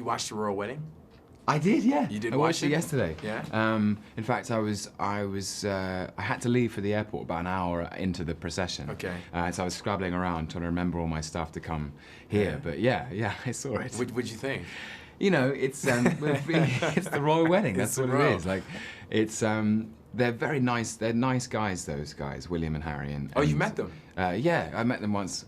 You watched the royal wedding? I did, yeah. You did I watched watch it yesterday. Yeah. In fact, I had to leave for the airport about an hour into the procession. Okay. So I was scrabbling around trying to remember all my stuff to come here. Yeah. But yeah, I saw it. What'd you think? You know, it's it's the royal wedding. That's what it is. Like, it's they're very nice. They're nice guys. Those guys, William and Harry. And Oh, you met them? Yeah, I met them once.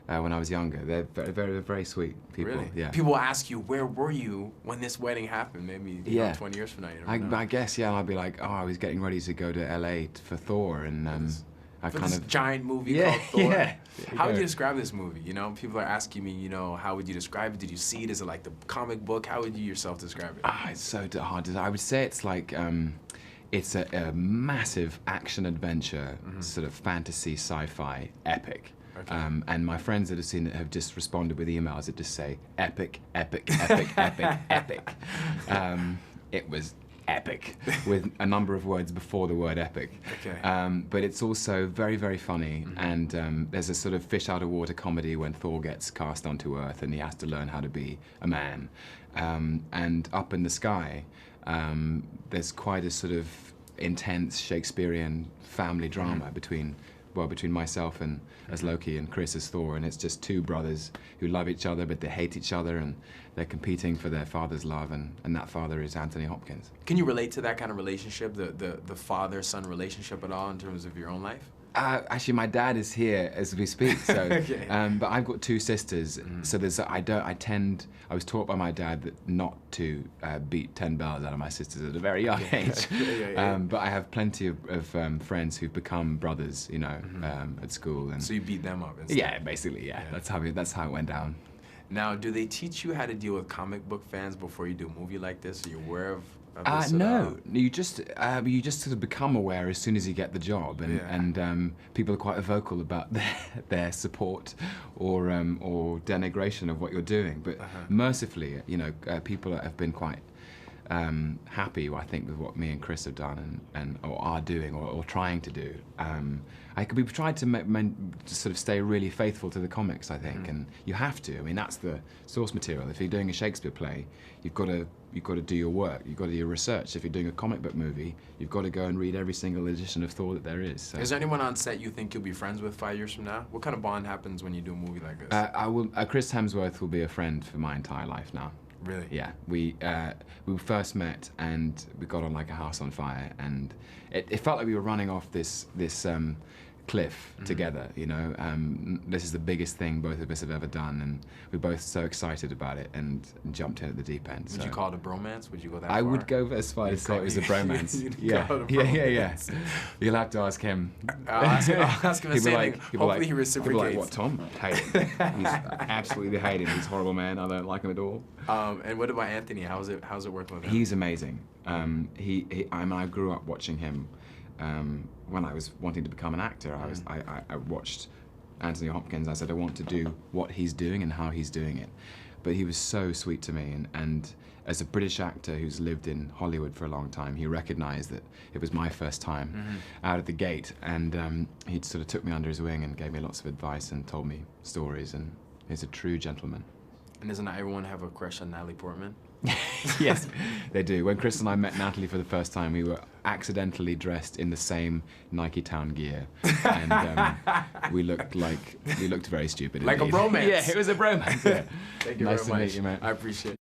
When I was younger. They're very sweet people. Really? Yeah. People ask you, where were you when this wedding happened? Maybe you know, 20 years from now, you never know. I guess, yeah, and I'd be like, oh, I was getting ready to go to LA for Thor, and I for kind this of giant movie called Thor. Yeah. How would you describe this movie? You know, people are asking me, you know, how would you describe it? Did you see it? Is it like the comic book? How would you yourself describe it? It's so hard to. I would say it's like it's a massive action adventure, sort of fantasy sci-fi epic. Okay. And my friends that have seen it have just responded with emails that just say epic, epic, epic, epic, epic. It was epic with a number of words before the word epic. Okay. But it's also very, very funny, and there's a sort of fish out of water comedy when Thor gets cast onto Earth and he has to learn how to be a man. And up in the sky, there's quite a sort of intense Shakespearean family drama between myself and as Loki and Chris as Thor, and it's just two brothers who love each other but they hate each other, and they're competing for their father's love, and that father is Anthony Hopkins. Can you relate to that kind of relationship, the father-son relationship at all in terms of your own life? Actually, my dad is here as we speak, so okay. But I've got two sisters, so I was taught by my dad that not to beat 10 bells out of my sisters at a very young age. But I have plenty of friends who've become brothers, you know, at school. And so you beat them up instead? Yeah, basically, yeah. That's how it went down. Now, do they teach you how to deal with comic book fans before you do a movie like this? Are you aware of this no, you just sort of become aware as soon as you get the job, and people are quite vocal about their support or denigration of what you're doing. But mercifully, you know, people have been quite happy, I think, with what me and Chris have done or are doing or trying to do. We've tried to sort of stay really faithful to the comics, I think, and you have to. I mean, that's the source material. If you're doing a Shakespeare play, you've got to do your work. You've got to do your research. If you're doing a comic book movie, you've got to go and read every single edition of Thor that there is. So. Is there anyone on set you think you'll be friends with 5 years from now? What kind of bond happens when you do a movie like this? Chris Hemsworth will be a friend for my entire life now. Really? Yeah. We first met and we got on like a house on fire, and it felt like we were running off this cliff together, you know. This is the biggest thing both of us have ever done, and we're both so excited about it and jumped in at the deep end. Would you call it a bromance? Would you go that far? I would go as far as say it was a bromance. Yeah. You'll have to ask him. I'll ask him the same thing. Hopefully he reciprocates. People like, what, Tom? Hate him. He's absolutely hate him. He's a horrible man. I don't like him at all. And what about Anthony? How's it working with him? He's amazing. I grew up watching him. When I was wanting to become an actor, I watched Anthony Hopkins. I said, I want to do what he's doing and how he's doing it. But he was so sweet to me, and as a British actor who's lived in Hollywood for a long time, he recognized that it was my first time out of the gate, and he sort of took me under his wing and gave me lots of advice and told me stories, and he's a true gentleman. And doesn't everyone have a crush on Natalie Portman? Yes, they do. When Chris and I met Natalie for the first time, we were accidentally dressed in the same Nike Town gear, and we looked very stupid. Like indeed. a bromance. Yeah, it was a bromance. Yeah. Thank you nice very much. to meet you, man. I appreciate it.